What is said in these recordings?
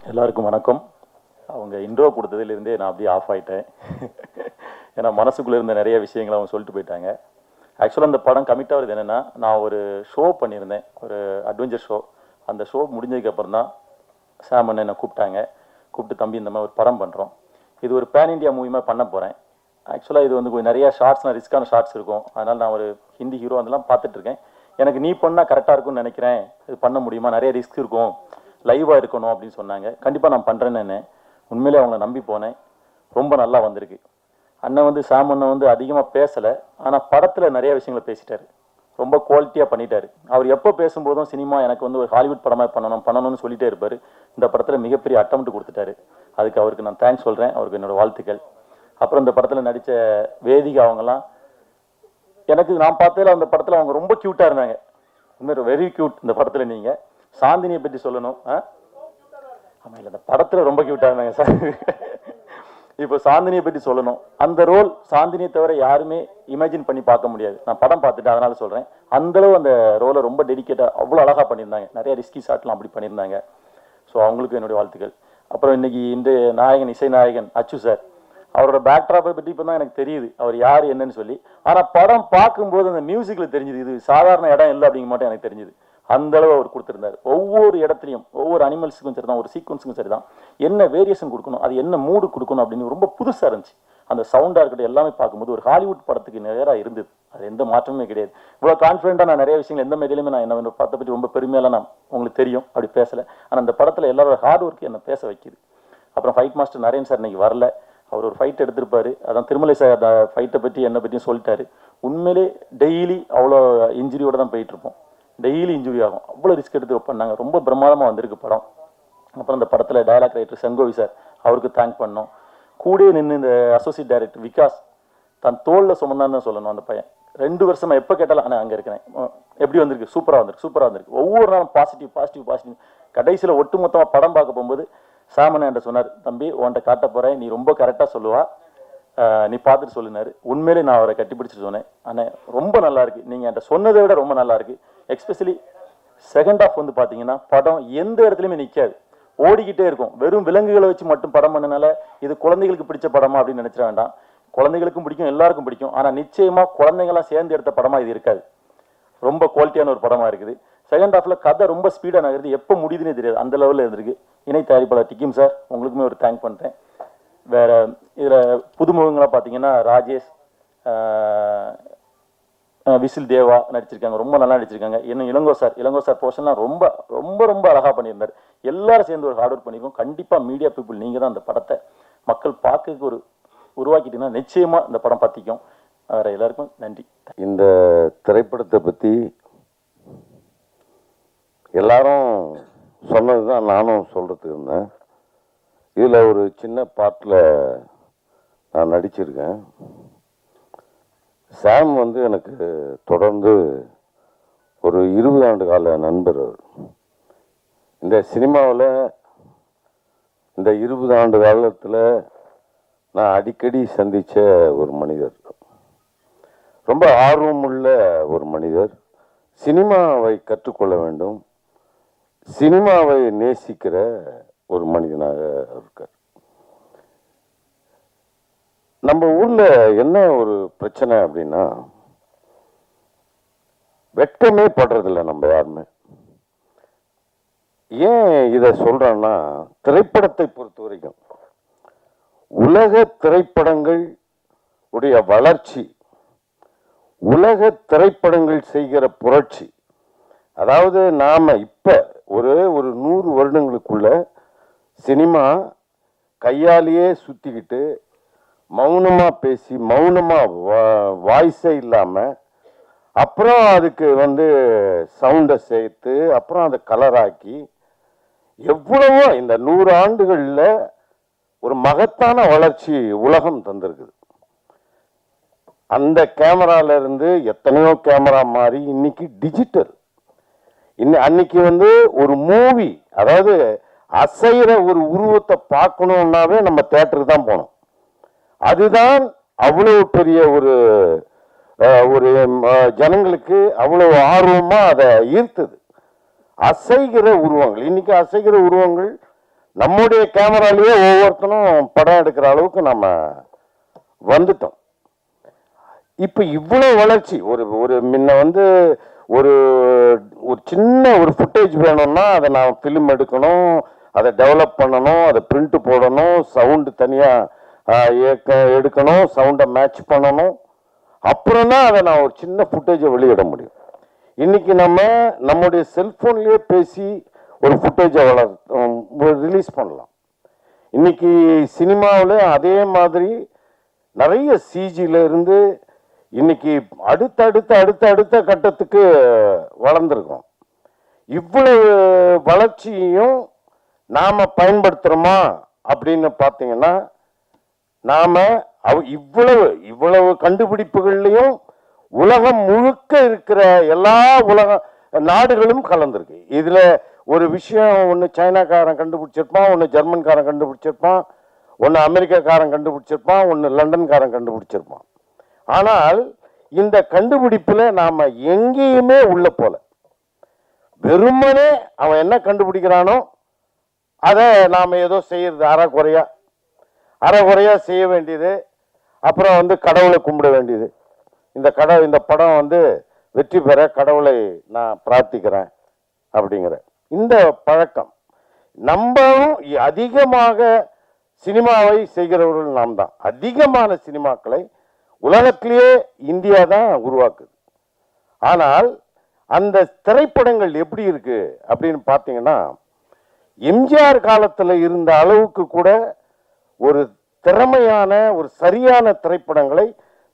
எல்லாருக்கும் வணக்கம். அவங்க இன்ட்ரோ கொடுத்ததுலேருந்தே நான் அப்படியே ஆஃப் ஆகிட்டேன். ஏன்னா மனசுக்குள்ளே இருந்த நிறைய விஷயங்களை அவங்க சொல்லிட்டு போயிட்டாங்க. ஆக்சுவலாக அந்த படம் கமிட் ஆகுறது என்னென்னா, நான் ஒரு ஷோ பண்ணியிருந்தேன், ஒரு அட்வென்ச்சர் ஷோ. அந்த ஷோ முடிஞ்சதுக்கப்புறம் தான் சாம் அண்ணன் என்னை கூப்பிட்டு தம்பி இந்த மாதிரி ஒரு படம் பண்ணுறோம், இது ஒரு பேன் இண்டியா மூவிமாக பண்ண போகிறேன். ஆக்சுவலாக இது வந்து கொஞ்சம் நிறையா ஷார்ட்ஸ்லாம் ரிஸ்க்கான ஷார்ட்ஸ் இருக்கும். அதனால் நான் ஒரு ஹிந்தி ஹீரோ அதெல்லாம் பார்த்துட்ருக்கேன். எனக்கு நீ பண்ணால் கரெக்டாக இருக்கும்னு நினைக்கிறேன், இது பண்ண முடியுமா, நிறைய ரிஸ்க் இருக்கும், லைவாக இருக்கணும் அப்படின்னு சொன்னாங்க. கண்டிப்பாக நான் பண்ணுறேன்னு உண்மையிலே அவங்கள நம்பி போனேன். ரொம்ப நல்லா வந்திருக்கு. அண்ணன் வந்து சாம் அண்ணன் வந்து அதிகமாக பேசலை, ஆனால் படத்தில் நிறைய விஷயங்களை பேசிட்டார், ரொம்ப குவாலிட்டியாக பண்ணிட்டார். அவர் எப்போ பேசும்போதும் சினிமா எனக்கு வந்து ஒரு ஹாலிவுட் படமாக பண்ணணும்னு சொல்லிட்டே இருப்பார். இந்த படத்தில் மிகப்பெரிய அட்டம்ப்ட் கொடுத்துட்டாரு. அதுக்கு அவருக்கு நான் தேங்க்ஸ் சொல்கிறேன், அவருக்கு என்னோடய வாழ்த்துக்கள். அப்புறம் இந்த படத்தில் நடித்த வேதிகா அவங்கெல்லாம் எனக்கு நான் பார்த்ததில் அந்த படத்தில் அவங்க ரொம்ப க்யூட்டாக இருந்தாங்க. உண்மையாக வெரி க்யூட். இந்த படத்தில் நீங்கள் சாந்தினியை பற்றி சொல்லணும். ஆமாம், இல்லை, இந்த படத்தில் ரொம்ப க்யூட்டாக இருந்தாங்க சார். இப்போ சாந்தினியை பற்றி சொல்லணும். அந்த ரோல் சாந்தினியை தவிர யாருமே இமேஜின் பண்ணி பார்க்க முடியாது. நான் படம் பார்த்துட்டு அதனால சொல்கிறேன். அந்தளவு அந்த ரோலை ரொம்ப டெடிக்கேட்டாக அவ்வளோ அழகாக பண்ணியிருந்தாங்க. நிறைய ரிஸ்கி ஷாட்லாம் அப்படி பண்ணியிருந்தாங்க. ஸோ அவங்களுக்கு என்னுடைய வாழ்த்துக்கள். அப்புறம் இன்னைக்கு இந்த நாயகன், இசை நாயகன் அச்சு சார், அவரோட பேக்ட்ராப்பை பற்றி இப்போ தான் எனக்கு தெரியுது அவர் யார் என்னன்னு சொல்லி. ஆனால் படம் பார்க்கும்போது அந்த மியூசிக்கில் தெரிஞ்சுது இது சாதாரண இடம் இல்லை அப்படிங்க மட்டும் எனக்கு தெரிஞ்சுது. அந்த அளவு அவர் கொடுத்துருந்தார். ஒவ்வொரு இடத்துலையும் ஒவ்வொரு அனிமல்ஸுக்கும் சரி தான், ஒரு சீக்வன்ஸுக்கும் சரி தான், என்ன வேரியேஷன் கொடுக்கணும், அது என்ன மூடு கொடுக்கணும் அப்படின்னு ரொம்ப புதுசாக இருந்துச்சு. அந்த சவுண்டாக இருக்கட்டும் எல்லாமே பார்க்கும்போது ஒரு ஹாலிவுட் படத்துக்கு நேராக இருந்தது. அது எந்த மாற்றமே கிடையாது. இவ்வளோ கான்ஃபிடென்ட்டாக நான் நிறைய விஷயங்கள் எந்த மேடையிலுமே நான் என்ன படத்தை பற்றி ரொம்ப பெருமையெல்லாம் நான் உங்களுக்கு தெரியும் அப்படி பேசலை. ஆனால் அந்த படத்தில் எல்லாரோட ஹார்ட் ஒர்க் என்னை பேச வைக்கிது. அப்புறம் ஃபைட் மாஸ்டர் நரேன் சார் இன்னைக்கு வரல. அவர் ஒரு ஃபைட் எடுத்திருப்பாரு. அதான் திருமலை சார் அந்த ஃபைட்டை பற்றி என்னை பற்றியும் சொல்லிட்டாரு. உண்மையிலே டெய்லி அவ்வளோ இன்ஜுரியோடு தான் போயிட்டுருப்போம். டெய்லி இன்ஜுரி ஆகும். அவ்வளோ ரிஸ்க் எடுத்து பண்ணாங்க. ரொம்ப பிரமாதமாக வந்திருக்கு படம். அப்புறம் இந்த படத்தில் டயலாக் ரைட்டர் செங்கோவி சார், அவருக்கு தேங்க் பண்ணோம். கூட நின்று இந்த அசோசியேட் டைரக்டர் விகாஸ் தன் தோளில் சுமந்தான்னு தான் சொல்லணும். அந்த பையன் 2 வருஷமாக எப்போ கேட்டாலும் ஆனால் அங்கே இருக்கிறேன், எப்படி வந்திருக்கு, சூப்பராக வந்திருக்கு. ஒவ்வொரு நாளும் பாசிட்டிவ். கடைசியில் ஒட்டு மொத்தமாக படம் பார்க்க போகும்போது சாமன் என்கிட்ட சொன்னார், தம்பி உன்கிட்ட காட்ட போகிறேன், நீ ரொம்ப கரெக்டாக சொல்லுவா, நீ பார்த்துட்டு சொல்லினாரு. உண்மையிலே நான் அவரை கட்டிப்பிடிச்சிட்டு சொன்னேன், ஆனால் ரொம்ப நல்லா இருக்கு, நீங்கள் என்கிட்ட சொன்னதை விட ரொம்ப நல்லா இருக்கு. எஸ்பெஷலி செகண்ட் ஹாஃப் வந்து பார்த்தீங்கன்னா படம் எந்த இடத்துலையுமே நிற்காது, ஓடிக்கிட்டே இருக்கும். வெறும் விலங்குகளை வச்சு மட்டும் படம் பண்ணனால இது குழந்தைகளுக்கு பிடிச்ச படமா அப்படின்னு நினைச்சிட வேண்டாம். குழந்தைகளுக்கும் பிடிக்கும், எல்லாருக்கும் பிடிக்கும். ஆனால் நிச்சயமாக குழந்தைங்களாம் சேர்ந்து எடுத்த படமாக இது இருக்காது. ரொம்ப குவாலிட்டியான ஒரு படமாக இருக்குது. செகண்ட் ஹாஃபில் கதை ரொம்ப ஸ்பீடாக நகருது, எப்போ முடியுதுன்னே தெரியாது, அந்த லெவலில் இருந்திருக்கு. இணை தயாரிப்பாளர் டிக்கிம் சார், உங்களுக்குமே ஒரு தேங்க் பண்ணுறேன். வேற இதில் புதுமுகங்களாக பார்த்தீங்கன்னா ராஜேஷ், விசில் தேவா நடிச்சிருக்காங்க, ரொம்ப நல்லா நடிச்சிருக்காங்க. இன்னும் இளங்கோ சார் போர்ஷன்லாம் ரொம்ப ரொம்ப ரொம்ப அழகாக பண்ணியிருந்தார். எல்லாரும் சேர்ந்து ஒரு ஹார்ட் ஒர்க் பண்ணியிருக்கோம். கண்டிப்பாக மீடியா பீப்புள் நீங்கள் தான் அந்த படத்தை மக்கள் பார்க்க உருவாக்கிட்டீங்கன்னா நிச்சயமாக இந்த படம் பற்றிக்கும். வேற எல்லாருக்கும் நன்றி. இந்த திரைப்படத்தை பற்றி எல்லாரும் சொன்னது தான் நானும் சொல்கிறதுக்கு இருந்தேன். இதில் ஒரு சின்ன பாட்டில் நான் நடிச்சிருக்கேன். சாம் வந்து எனக்கு தொடர்ந்து ஒரு 20 ஆண்டு கால நண்பர். இந்த சினிமாவில் இந்த 20 ஆண்டு காலத்தில் நான் அடிக்கடி சந்தித்த ஒரு மனிதர், ரொம்ப ஆர்வமுள்ள ஒரு மனிதர், சினிமாவை கற்றுக்கொள்ள வேண்டும், சினிமாவை நேசிக்கிற ஒரு மனிதனாக இருக்கார். நம்ம ஊர்ல என்ன ஒரு பிரச்சனை அப்படின்னா, வெட்கமே படுறதில்லை நம்ம யாருமே. ஏன் இதை சொல்றேன்னா, திரைப்படத்தை பொறுத்த வரைக்கும் உலக திரைப்படங்கள் உடைய வளர்ச்சி, உலக திரைப்படங்கள் செய்கிற புரட்சி, அதாவது நாம இப்ப ஒரு 100 வருடங்களுக்குள்ள சினிமா கையாலேயே சுத்திக்கிட்டு மௌனமா பேசி மௌனமா வாய்ஸே இல்லாம, அப்புறம் அதுக்கு வந்து சவுண்டை சேர்த்து அப்புறம் அதை கலராக்கி எவ்வளவோ இந்த 100 ஆண்டுகள்ல ஒரு மகத்தான வளர்ச்சி உலகம் தந்திருக்குது. அந்த கேமரால இருந்து எத்தனையோ கேமரா மாறி இன்னைக்கு டிஜிட்டல். அன்னைக்கு வந்து ஒரு மூவி, அதாவது அசைகிற ஒரு உருவத்தை பார்க்கணும்னாவே நம்ம தியேட்டருக்கு தான் போனோம். அதுதான் அவ்வளவு பெரிய ஒரு ஜனங்களுக்கு அவ்வளவு ஆர்வமா அதை ஈர்த்தது. அசைகிற உருவங்கள், இன்னைக்கு அசைகிற உருவங்கள் நம்முடைய கேமராலேயே ஒவ்வொருத்தனும் படம் எடுக்கிற அளவுக்கு நம்ம வந்துட்டோம். இப்போ இவ்வளோ வளர்ச்சி ஒரு முன்ன வந்து ஒரு ஒரு சின்ன ஒரு ஃபுட்டேஜ் வேணும்னா அதை நான் ஃபிலிம் எடுக்கணும், அதை டெவலப் பண்ணணும், அதை பிரிண்ட் போடணும், சவுண்டு தனியாக எடுக்கணும், சவுண்டை மேட்ச் பண்ணணும், அப்புறம் தான் அதை நான் ஒரு சின்ன ஃபுட்டேஜை வெளியிட முடியும். இன்னைக்கு நம்முடைய செல்ஃபோன்லேயே பேசி ஒரு ஃபுட்டேஜை ரிலீஸ் பண்ணலாம். இன்னைக்கு சினிமாவில் அதே மாதிரி நிறைய சிஜியில் இருந்து இன்னைக்கு அடுத்த கட்டத்துக்கு வளர்ந்துருக்கோம். இவ்வளவு வளர்ச்சியையும் நாம் பயன்படுத்துகிறோமா அப்படின்னு பார்த்தீங்கன்னா, நாம் இவ்வளவு கண்டுபிடிப்புகள்லையும் உலகம் முழுக்க இருக்கிற எல்லா உலக நாடுகளும் கலந்துருக்கு. இதில் ஒரு விஷயம் ஒன்று சைனாக்காரன் கண்டுபிடிச்சிருப்பான், ஒன்று ஜெர்மன்காரன் கண்டுபிடிச்சிருப்பான், ஒன்று அமெரிக்காக்காரன் கண்டுபிடிச்சிருப்பான், ஒன்று லண்டன்காரன் கண்டுபிடிச்சிருப்பான். ஆனால் இந்த கண்டுபிடிப்பில் நாம் எங்கேயுமே உள்ள போல, வெறுமனே அவன் என்ன கண்டுபிடிக்கிறானோ அதை நாம் ஏதோ செய்யறது அறகுறையா செய்ய வேண்டியது. அப்புறம் வந்து கடவுளை கும்பிட வேண்டியது. இந்த படம் வந்து வெற்றி பெற கடவுளை நான் பிரார்த்திக்கிறேன் அப்படிங்கிற இந்த பழக்கம். நம்மளும் அதிகமாக சினிமாவை செய்கிறவர்கள் நாம் தான். அதிகமான சினிமாக்களை உலகத்திலேயே இந்தியா தான் உருவாக்குது. ஆனால் அந்த திரைப்படங்கள் எப்படி இருக்கு அப்படின்னு பார்த்தீங்கன்னா, எம்ஜிஆர் காலத்தில் இருந்த அளவுக்கு கூட ஒரு திறமையான ஒரு சரியான திரைப்படங்களை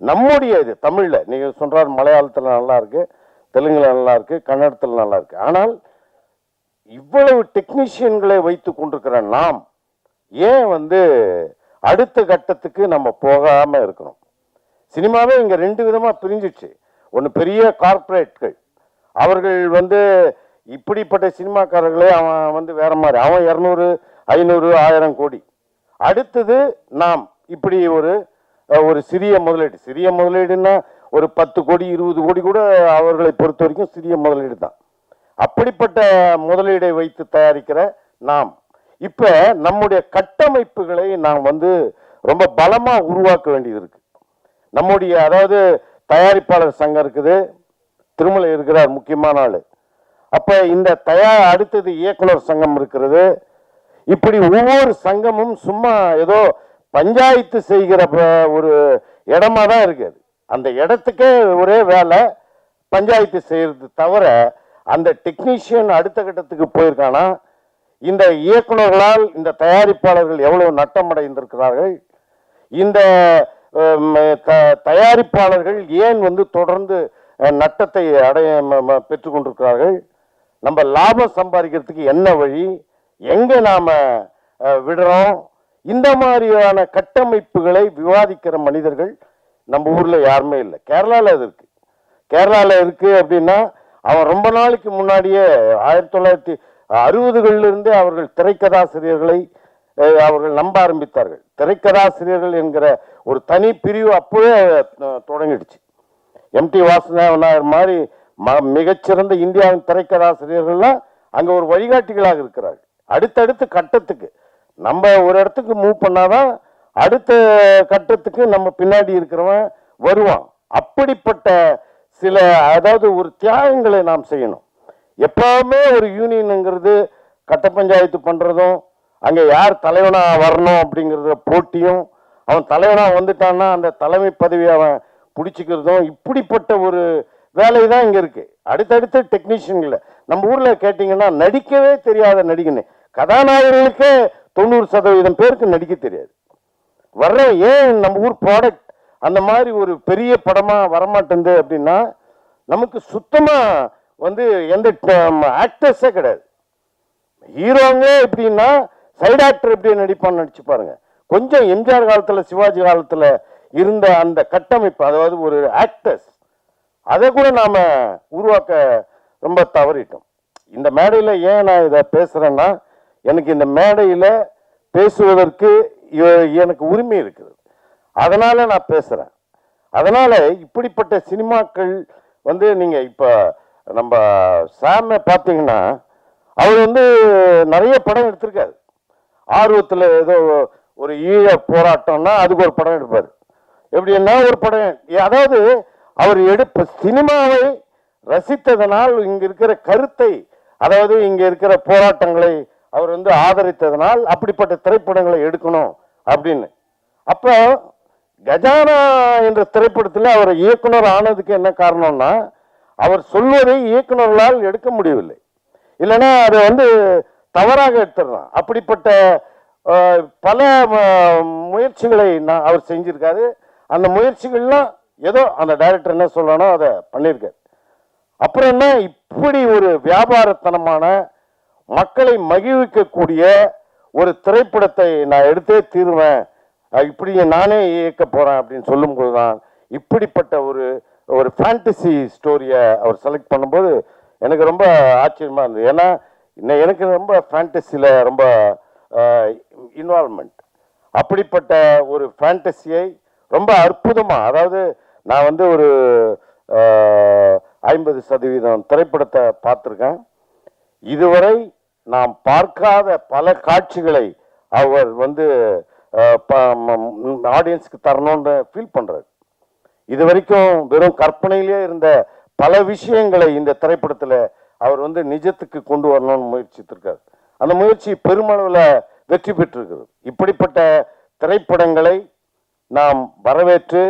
நம்முடைய இது தமிழில் நீங்கள் சொல்கிறார், மலையாளத்தில் நல்லா இருக்கு, தெலுங்குல நல்லா இருக்கு, கன்னடத்தில் நல்லா இருக்கு. ஆனால் இவ்வளவு டெக்னீஷியன்களை வைத்து கொண்டிருக்கிற நாம் ஏன் வந்து அடுத்த கட்டத்துக்கு நம்ம போகாமல் இருக்கிறோம்? சினிமாவே இங்கே ரெண்டு விதமாக பிரிஞ்சிச்சு. ஒன்று பெரிய கார்ப்பரேட்கள், அவர்கள் வந்து இப்படிப்பட்ட சினிமாக்காரர்களே அவன் வந்து வேற மாதிரி, அவன் 200, 500, 1000 கோடி. அடுத்தது நாம் இப்படி ஒரு சிறிய முதலீடுன்னா ஒரு 10 கோடி 20 கோடி கூட அவர்களை பொறுத்த வரைக்கும் சிறிய முதலீடு தான். அப்படிப்பட்ட முதலீடை வைத்து தயாரிக்கிற நாம் இப்ப நம்முடைய கட்டமைப்புகளை நாம் வந்து ரொம்ப பலமா உருவாக்க வேண்டியது இருக்கு. நம்முடைய அதாவது தயாரிப்பாளர் சங்கம் இருக்குது, திருமலை இருக்கிறார் முக்கியமான ஆளு. அப்ப இந்த அடுத்தது இயக்குனர் சங்கம் இருக்கிறது. இப்படி ஒவ்வொரு சங்கமும் சும்மா ஏதோ பஞ்சாயத்து செய்கிற ஒரு இடமா தான் இருக்குது. அந்த இடத்துக்கே ஒரே வேலை பஞ்சாயத்து செய்யறது தவிர அந்த டெக்னீஷியன் அடுத்த கட்டத்துக்கு போயிருக்கானா, இந்த இயக்குனர்களால் இந்த தயாரிப்பாளர்கள் எவ்வளவு நட்டம் அடைந்திருக்கிறார்கள், இந்த தயாரிப்பாளர்கள் ஏன் வந்து தொடர்ந்து நட்டத்தை பெற்றுக் கொண்டிருக்கிறார்கள், நம்ம லாபம் சம்பாதிக்கிறதுக்கு என்ன வழி, எங்க நாம விடுறோம், இந்த மாதிரியான கட்டமைப்புகளை விவாதிக்கிற மனிதர்கள் நம்ம ஊர்ல யாருமே இல்லை. கேரளால இருக்கு அப்படின்னா அவன் ரொம்ப நாளைக்கு முன்னாடியே 1960களில் இருந்தே அவர்கள் திரைக்கதாசிரியர்களை அவர்கள் நம்ப ஆரம்பித்தார்கள். திரைக்கதாசிரியர்கள் என்கிற ஒரு தனி பிரிவு அப்பவே தொடங்கிடுச்சு. எம்டி வாசுதேவன் மாதிரி மிகச்சிறந்த இந்தியாவின் திரைக்கதாசிரியர்கள்லாம் அங்க ஒரு வழிகாட்டிகளாக இருக்கிறார்கள். அடுத்தடுத்த கட்டத்துக்கு நம்ம ஒரு இடத்துக்கு மூவ் பண்ணாதான் அடுத்த கட்டத்துக்கு நம்ம பின்னாடி இருக்கிறவன் வருவான். அப்படிப்பட்ட சில அதாவது ஒரு தியாகங்களை நாம் செய்யணும். எப்பவுமே ஒரு யூனியனுங்கிறது கட்ட பஞ்சாயத்து பண்றதும், அங்க யார் தலைவனா வரணும் அப்படிங்கிறத போட்டியும், அவன் தலைவனா வந்துட்டான்னா அந்த தலைமை பதவியை அவன் பிடிச்சிக்கிறதும், இப்படிப்பட்ட ஒரு வேலை தான் இங்க இருக்கு. அடுத்தடுத்த டெக்னீஷியன்களை நம்ம ஊர்ல கேட்டீங்கன்னா நடிக்கவே தெரியாத நடிகனே, கதாநாயகர்களுக்கே 90% பேருக்கு நடிக்க தெரியாது. வர்ற ஏன் நம்ம ஊர் ப்ராடக்ட் அந்த மாதிரி ஒரு பெரிய படமா வரமாட்டேங்குது அப்படின்னா, நமக்கு சுத்தமா வந்து எந்த ஆக்டர்ஸே கிடையாது. ஹீரோங்க எப்படின்னா சைடு ஆக்டர் எப்படி நடிப்பான்னு நடிச்சு பாருங்க. கொஞ்சம் எம்ஜிஆர் காலத்துல சிவாஜி காலத்துல இருந்த அந்த கட்டமைப்பு, அதாவது ஒரு ஆக்டர்ஸ், அதை கூட நாம உருவாக்க ரொம்ப தவறிட்டோம். இந்த மேடையில ஏன் நான் இதை பேசுறேன்னா, எனக்கு இந்த மேடையில பேசுவதற்கு எனக்கு உரிமை இருக்குது, அதனால நான் பேசுறேன். அதனால இப்படிப்பட்ட சினிமாக்கள் வந்து நீங்க இப்ப நம்ம சாம பார்த்தீங்கன்னா அவர் வந்து நிறைய படம் எடுத்திருக்காரு. ஆர்வத்தில் ஏதோ ஒரு ஈழ போராட்டம்னா அதுக்கு ஒரு படம் எடுப்பார். எப்படின்னா ஒரு படம், அதாவது அவர் சினிமாவை ரசித்ததனால், இங்க இருக்கிற கருத்தை, அதாவது இங்க இருக்கிற போராட்டங்களை அவர் வந்து ஆதரித்ததனால் அப்படிப்பட்ட திரைப்படங்களை எடுக்கணும் அப்படின்னு. அப்ப கஜானா என்ற திரைப்படத்தில் அவர் இயக்குனர் ஆனதுக்கு என்ன காரணம்னா, அவர் சொல்வதை இயக்குனர்களால் எடுக்க முடியவில்லை, இல்லைன்னா அதை வந்து தவறாக எடுத்துடுறான். அப்படிப்பட்ட பல முயற்சிகளை அவர் செஞ்சிருக்காரு. அந்த முயற்சிகள்லாம் ஏதோ அந்த டைரக்டர் என்ன சொல்லனோ அதை பண்ணியிருக்காரு. அப்புறம் என்ன, இப்படி ஒரு வியாபாரத்தனமான மக்களை மகிழ்விக்கக்கூடிய ஒரு திரைப்படத்தை நான் எடுத்தே தீருவேன், இப்படி நானே இயக்க போறேன் அப்படின்னு சொல்லும்போது தான் இப்படிப்பட்ட ஒரு ஃபேண்டசி ஸ்டோரியை அவர் செலக்ட் பண்ணும்போது எனக்கு ரொம்ப ஆச்சரியமா இருந்தது. ஏன்னா எனக்கு ரொம்ப ஃபேண்டசியில் ரொம்ப இன்வால்மெண்ட். அப்படிப்பட்ட ஒரு ஃபேண்டசியை ரொம்ப அற்புதமாக, அதாவது நான் வந்து ஒரு 50% திரைப்படத்தை பார்த்துருக்கேன். இதுவரை நாம் பார்க்காத பல காட்சிகளை அவர் வந்து ஆடியன்ஸ்க்கு தரணும்னு ஃபீல் பண்ணுறாரு. இது வரைக்கும் வெறும் கற்பனையிலே இருந்த பல விஷயங்களை இந்த திரைப்படத்தில் அவர் வந்து நிஜத்துக்கு கொண்டு வரணும்னு முயற்சித்திருக்கார். அந்த முயற்சி பெருமளவில் வெற்றி பெற்றிருக்கிறது. இப்படிப்பட்ட திரைப்படங்களை நாம் வரவேற்று,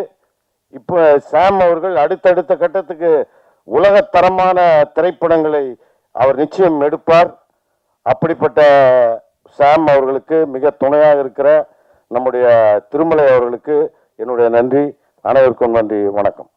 இப்போ சாம் அவர்கள் அடுத்தடுத்த கட்டத்துக்கு உலகத்தரமான திரைப்படங்களை அவர் நிச்சயம் எடுப்பார். அப்படிப்பட்ட சாம் அவர்களுக்கு மிக துணையாக இருக்கிற நம்முடைய திருமலை அவர்களுக்கு என்னுடைய நன்றி. அனைவருக்கும் நன்றி, வணக்கம்.